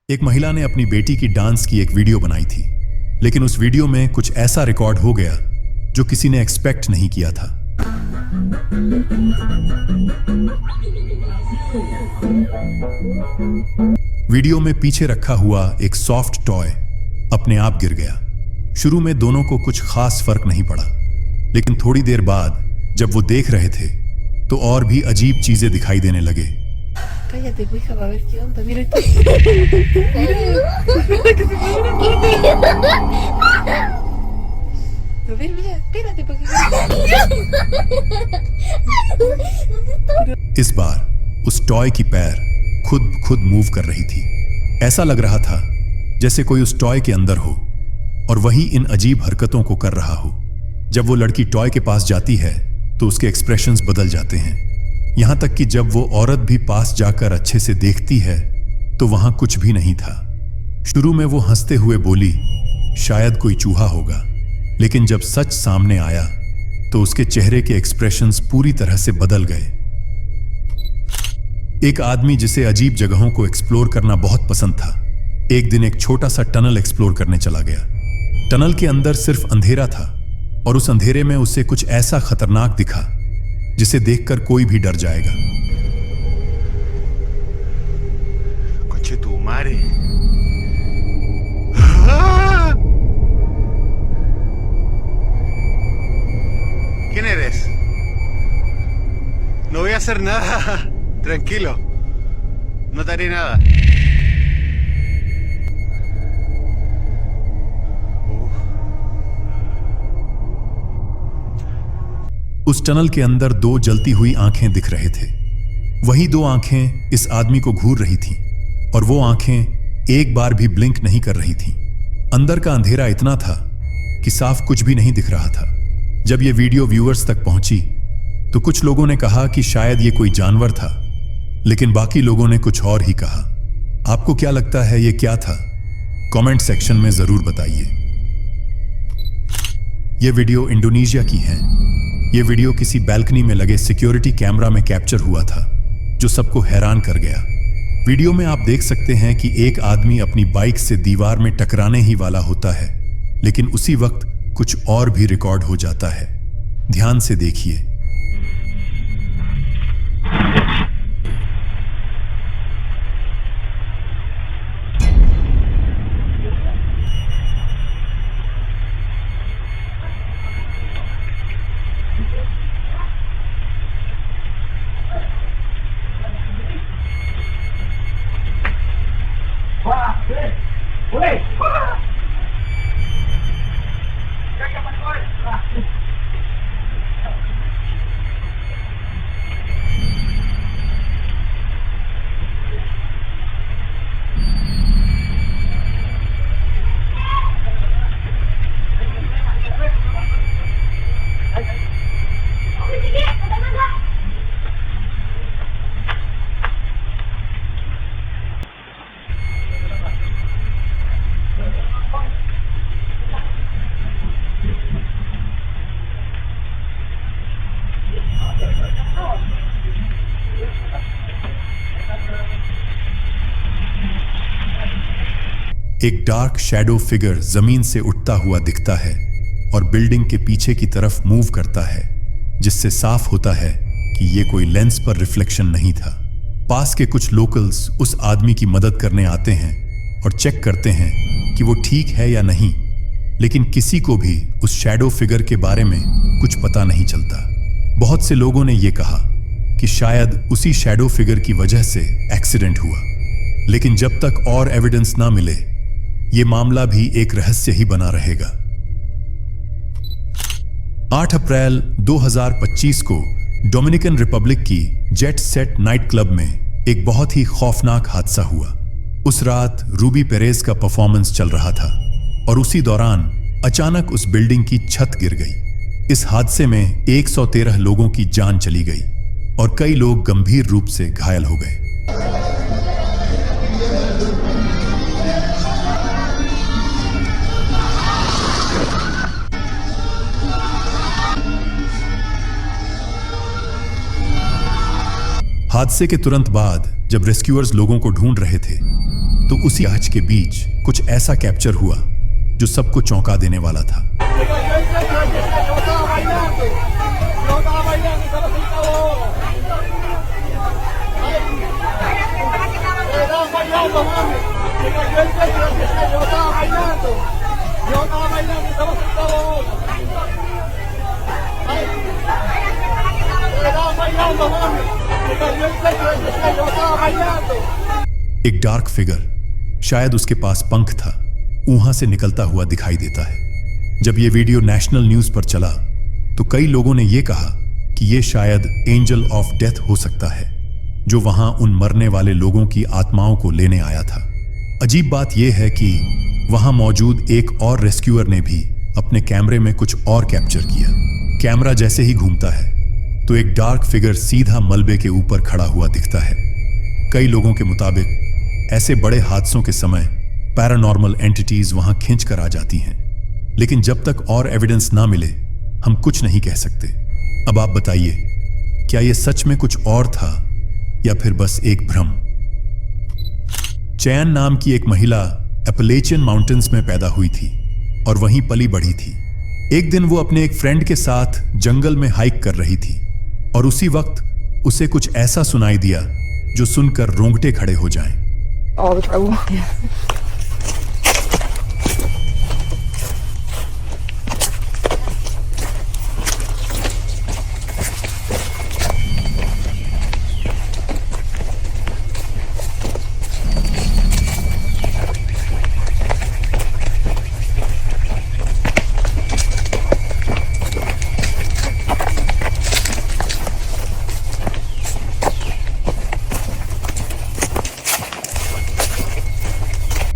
एक महिला ने अपनी बेटी की डांस की एक वीडियो बनाई थी, लेकिन उस वीडियो में कुछ ऐसा रिकॉर्ड हो गया जो किसी ने एक्सपेक्ट नहीं किया था। वीडियो में पीछे रखा हुआ एक सॉफ्ट टॉय अपने आप गिर गया। शुरू में दोनों को कुछ खास फर्क नहीं पड़ा, लेकिन थोड़ी देर बाद जब वो देख रहे थे तो और भी अजीब चीजें दिखाई देने लगे। Cállate, pues, hija, para ver qué onda. Mira esto. A ver, mira, espérate, porque... इस बार उस टॉय की पैर खुद मूव कर रही थी। ऐसा लग रहा था जैसे कोई उस टॉय के अंदर हो और वही इन अजीब हरकतों को कर रहा हो। जब वो लड़की टॉय के पास जाती है तो उसके एक्सप्रेशंस बदल जाते हैं, यहां तक कि जब वो औरत भी पास जाकर अच्छे से देखती है तो वहां कुछ भी नहीं था। शुरू में वो हंसते हुए बोली, शायद कोई चूहा होगा, लेकिन जब सच सामने आया तो उसके चेहरे के एक्सप्रेशंस पूरी तरह से बदल गए। एक आदमी जिसे अजीब जगहों को एक्सप्लोर करना बहुत पसंद था, एक दिन एक छोटा सा टनल एक्सप्लोर करने चला गया। टनल के अंदर सिर्फ अंधेरा था और उस अंधेरे में उसे कुछ ऐसा खतरनाक दिखा जिसे देखकर कोई भी डर जाएगा। Coche tu madre. ¿Quién eres? No voy a hacer nada. Tranquilo. No te haré nada. उस टनल के अंदर दो जलती हुई आंखें दिख रहे थे। वही दो आंखें इस आदमी को घूर रही थीं और वो आंखें एक बार भी ब्लिंक नहीं कर रही थीं। अंदर का अंधेरा इतना था कि साफ कुछ भी नहीं दिख रहा था। जब ये वीडियो व्यूअर्स तक पहुंची तो कुछ लोगों ने कहा कि शायद ये कोई जानवर था, लेकिन बाकी लोगों ने कुछ और ही कहा। आपको क्या लगता है ये क्या था? कमेंट सेक्शन में जरूर बताइए। ये वीडियो इंडोनेशिया की है। ये वीडियो किसी बैल्कनी में लगे सिक्योरिटी कैमरा में कैप्चर हुआ था, जो सबको हैरान कर गया। वीडियो में आप देख सकते हैं कि एक आदमी अपनी बाइक से दीवार में टकराने ही वाला होता है, लेकिन उसी वक्त कुछ और भी रिकॉर्ड हो जाता है। ध्यान से देखिए। एक डार्क शैडो फिगर जमीन से उठता हुआ दिखता है और बिल्डिंग के पीछे की तरफ मूव करता है, जिससे साफ होता है कि ये कोई लेंस पर रिफ्लेक्शन नहीं था। पास के कुछ लोकल्स उस आदमी की मदद करने आते हैं और चेक करते हैं कि वो ठीक है या नहीं, लेकिन किसी को भी उस शैडो फिगर के बारे में कुछ पता नहीं चलता। बहुत से लोगों ने ये कहा कि शायद उसी शैडो फिगर की वजह से एक्सीडेंट हुआ, लेकिन जब तक और एविडेंस ना मिले ये मामला भी एक रहस्य ही बना रहेगा। 8 अप्रैल 2025 को डोमिनिकन रिपब्लिक की जेट सेट नाइट क्लब में एक बहुत ही खौफनाक हादसा हुआ। उस रात रूबी पेरेज का परफॉर्मेंस चल रहा था और उसी दौरान अचानक उस बिल्डिंग की छत गिर गई। इस हादसे में 113 लोगों की जान चली गई और कई लोग गंभीर रूप से घायल हो गए। हादसे के तुरंत बाद जब रेस्क्यूअर्स लोगों को ढूंढ रहे थे तो उसी आहज के बीच कुछ ऐसा कैप्चर हुआ जो सबको चौंका देने वाला था। एक डार्क फिगर, शायद उसके पास पंख था, वहां से निकलता हुआ दिखाई देता है। जब यह वीडियो नेशनल न्यूज पर चला तो कई लोगों ने यह कहा कि यह शायद एंजल ऑफ डेथ हो सकता है, जो वहां उन मरने वाले लोगों की आत्माओं को लेने आया था। अजीब बात यह है कि वहां मौजूद एक और रेस्क्यूअर ने भी अपने कैमरे में कुछ और कैप्चर किया। कैमरा जैसे ही घूमता है तो एक डार्क फिगर सीधा मलबे के ऊपर खड़ा हुआ दिखता है। कई लोगों के मुताबिक ऐसे बड़े हादसों के समय पैरानॉर्मल एंटिटीज वहां खींच कर आ जाती हैं, लेकिन जब तक और एविडेंस ना मिले हम कुछ नहीं कह सकते। अब आप बताइए, क्या यह सच में कुछ और था या फिर बस एक भ्रम? चैन नाम की एक महिला एपलेचियन माउंटेन्स में पैदा हुई थी और वहीं पली बढ़ी थी। एक दिन वो अपने एक फ्रेंड के साथ जंगल में हाइक कर रही थी और उसी वक्त उसे कुछ ऐसा सुनाई दिया जो सुनकर रोंगटे खड़े हो जाएं। All the trouble.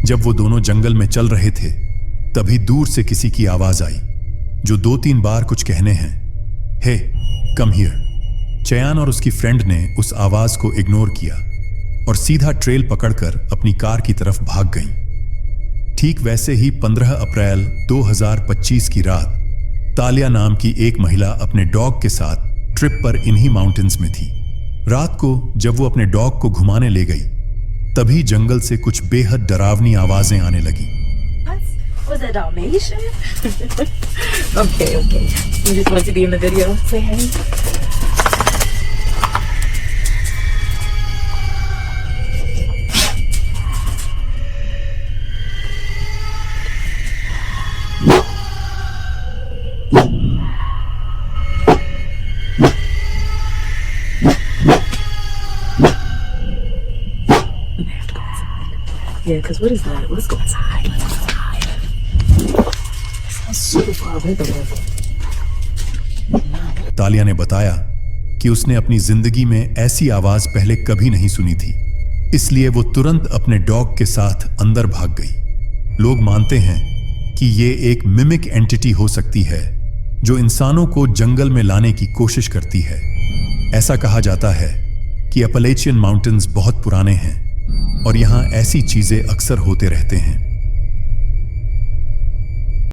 जब वो दोनों जंगल में चल रहे थे तभी दूर से किसी की आवाज आई जो 2-3 बार कुछ कहने हैं, हे कम हियर। चयान और उसकी फ्रेंड ने उस आवाज को इग्नोर किया और सीधा ट्रेल पकड़कर अपनी कार की तरफ भाग गईं। ठीक वैसे ही 15 अप्रैल 2025 की रात तालिया नाम की एक महिला अपने डॉग के साथ ट्रिप पर इन्हीं माउंटेन्स में थी। रात को जब वो अपने डॉग को घुमाने ले गई तभी जंगल से कुछ बेहद डरावनी आवाजें आने लगी। Was that Dalmatian? Okay. You just want to be in the video? Say hey. Yeah, because what is that? Let's go inside. It's super far away though. तालिया ने बताया कि उसने अपनी जिंदगी में ऐसी आवाज पहले कभी नहीं सुनी थी, इसलिए वो तुरंत अपने डॉग के साथ अंदर भाग गई। लोग मानते हैं कि ये एक मिमिक एंटिटी हो सकती है जो इंसानों को जंगल में लाने की कोशिश करती है। ऐसा कहा जाता है कि एपलेचियन माउंटेन्स बहुत पुराने हैं और यहां ऐसी चीजें अक्सर होते रहते हैं।